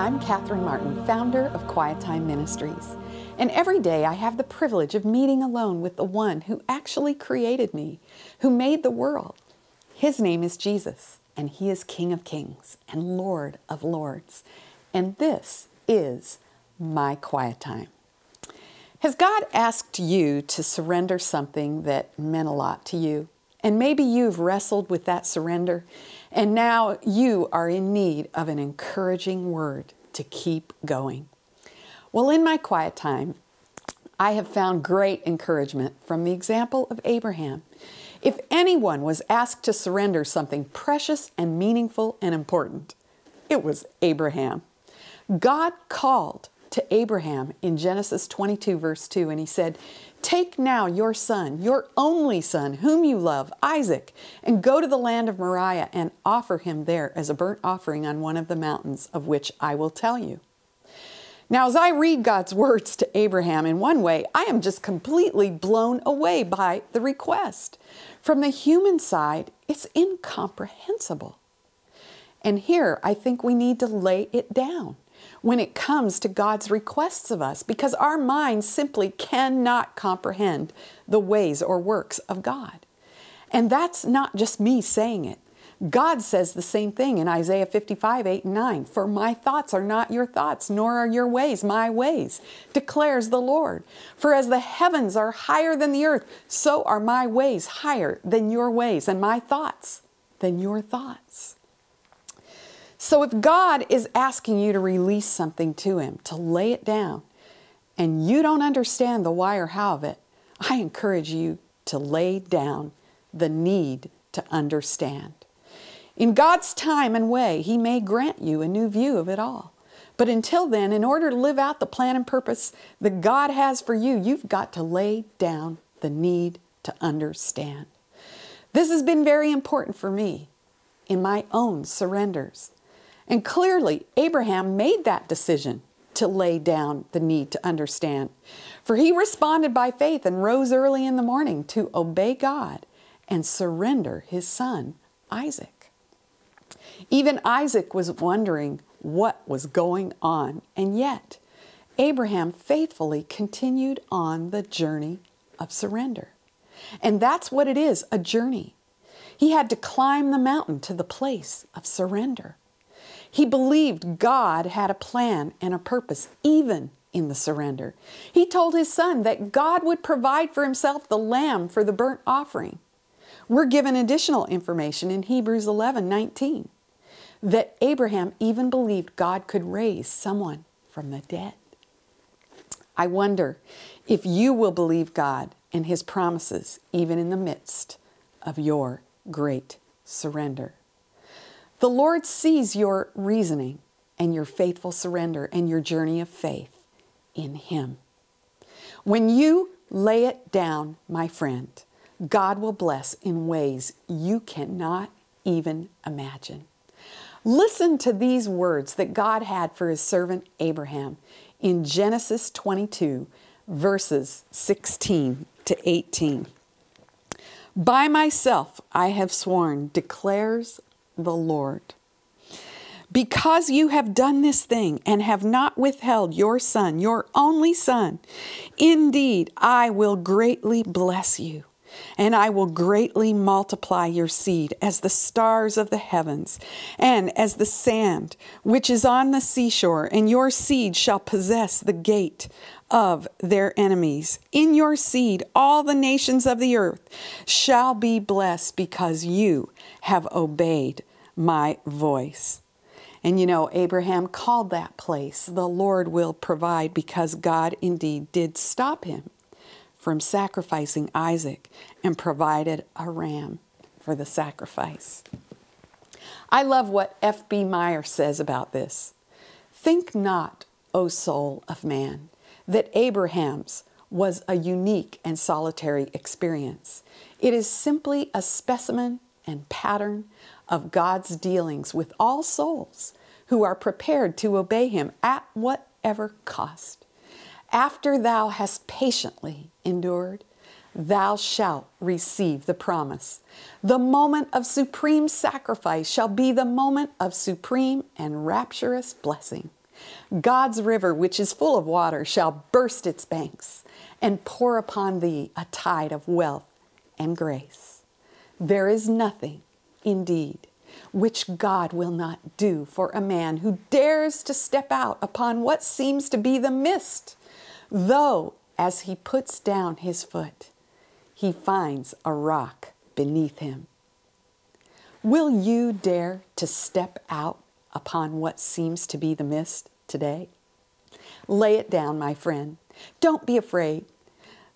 I'm Catherine Martin, founder of QuietTime Ministries. And every day I have the privilege of meeting alone with the one who actually created me, who made the world. His name is Jesus, and he is King of Kings and Lord of Lords. And this is my quiet time. Has God asked you to surrender something that meant a lot to you? And maybe you've wrestled with that surrender, and now you are in need of an encouraging word to keep going. Well, in my quiet time, I have found great encouragement from the example of Abraham. If anyone was asked to surrender something precious and meaningful and important, it was Abraham. God called to Abraham in Genesis 22, verse 2, and he said, "Take now your son, your only son, whom you love, Isaac, and go to the land of Moriah and offer him there as a burnt offering on one of the mountains of which I will tell you." Now, as I read God's words to Abraham, in one way, I am just completely blown away by the request. From the human side, it's incomprehensible. And here, I think we need to lay it down when it comes to God's requests of us, because our minds simply cannot comprehend the ways or works of God. And that's not just me saying it. God says the same thing in Isaiah 55, 8 and 9. "For my thoughts are not your thoughts, nor are your ways my ways, declares the Lord. For as the heavens are higher than the earth, so are my ways higher than your ways, and my thoughts than your thoughts." So if God is asking you to release something to him, to lay it down, and you don't understand the why or how of it, I encourage you to lay down the need to understand. In God's time and way, he may grant you a new view of it all. But until then, in order to live out the plan and purpose that God has for you, you've got to lay down the need to understand. This has been very important for me in my own surrenders. And clearly, Abraham made that decision to lay down the need to understand. For he responded by faith and rose early in the morning to obey God and surrender his son, Isaac. Even Isaac was wondering what was going on, and yet Abraham faithfully continued on the journey of surrender. And that's what it is, a journey. He had to climb the mountain to the place of surrender. He believed God had a plan and a purpose, even in the surrender. He told his son that God would provide for himself the lamb for the burnt offering. We're given additional information in Hebrews 11:19, that Abraham even believed God could raise someone from the dead. I wonder if you will believe God and his promises, even in the midst of your great surrender. The Lord sees your reasoning and your faithful surrender and your journey of faith in him. When you lay it down, my friend, God will bless in ways you cannot even imagine. Listen to these words that God had for his servant Abraham in Genesis 22, verses 16 to 18. "By myself I have sworn, declares the Lord, because you have done this thing and have not withheld your son, your only son, indeed I will greatly bless you, and I will greatly multiply your seed as the stars of the heavens and as the sand which is on the seashore, and your seed shall possess the gate of their enemies. In your seed all the nations of the earth shall be blessed, because you have obeyed my voice." And you know, Abraham called that place, "The Lord will provide," because God indeed did stop him from sacrificing Isaac and provided a ram for the sacrifice. I love what F.B. Meyer says about this. "Think not, O soul of man, that Abraham's was a unique and solitary experience. It is simply a specimen and pattern of God's dealings with all souls who are prepared to obey him at whatever cost. After thou hast patiently endured, thou shalt receive the promise. The moment of supreme sacrifice shall be the moment of supreme and rapturous blessing. God's river, which is full of water, shall burst its banks and pour upon thee a tide of wealth and grace. There is nothing, indeed, which God will not do for a man who dares to step out upon what seems to be the mist, though as he puts down his foot, he finds a rock beneath him. Will you dare to step out upon what seems to be the mist today? Lay it down, my friend. Don't be afraid.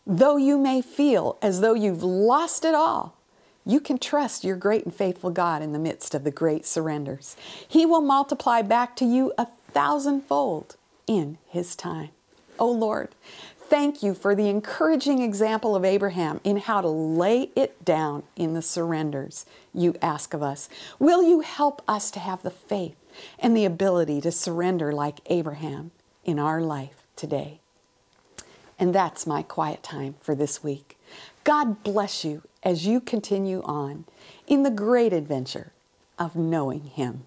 Though you may feel as though you've lost it all, you can trust your great and faithful God in the midst of the great surrenders. He will multiply back to you 1,000-fold in His time. Oh Lord, thank you for the encouraging example of Abraham in how to lay it down in the surrenders you ask of us. Will you help us to have the faith and the ability to surrender like Abraham in our life today? And that's my quiet time for this week. God bless you as you continue on in the great adventure of knowing Him.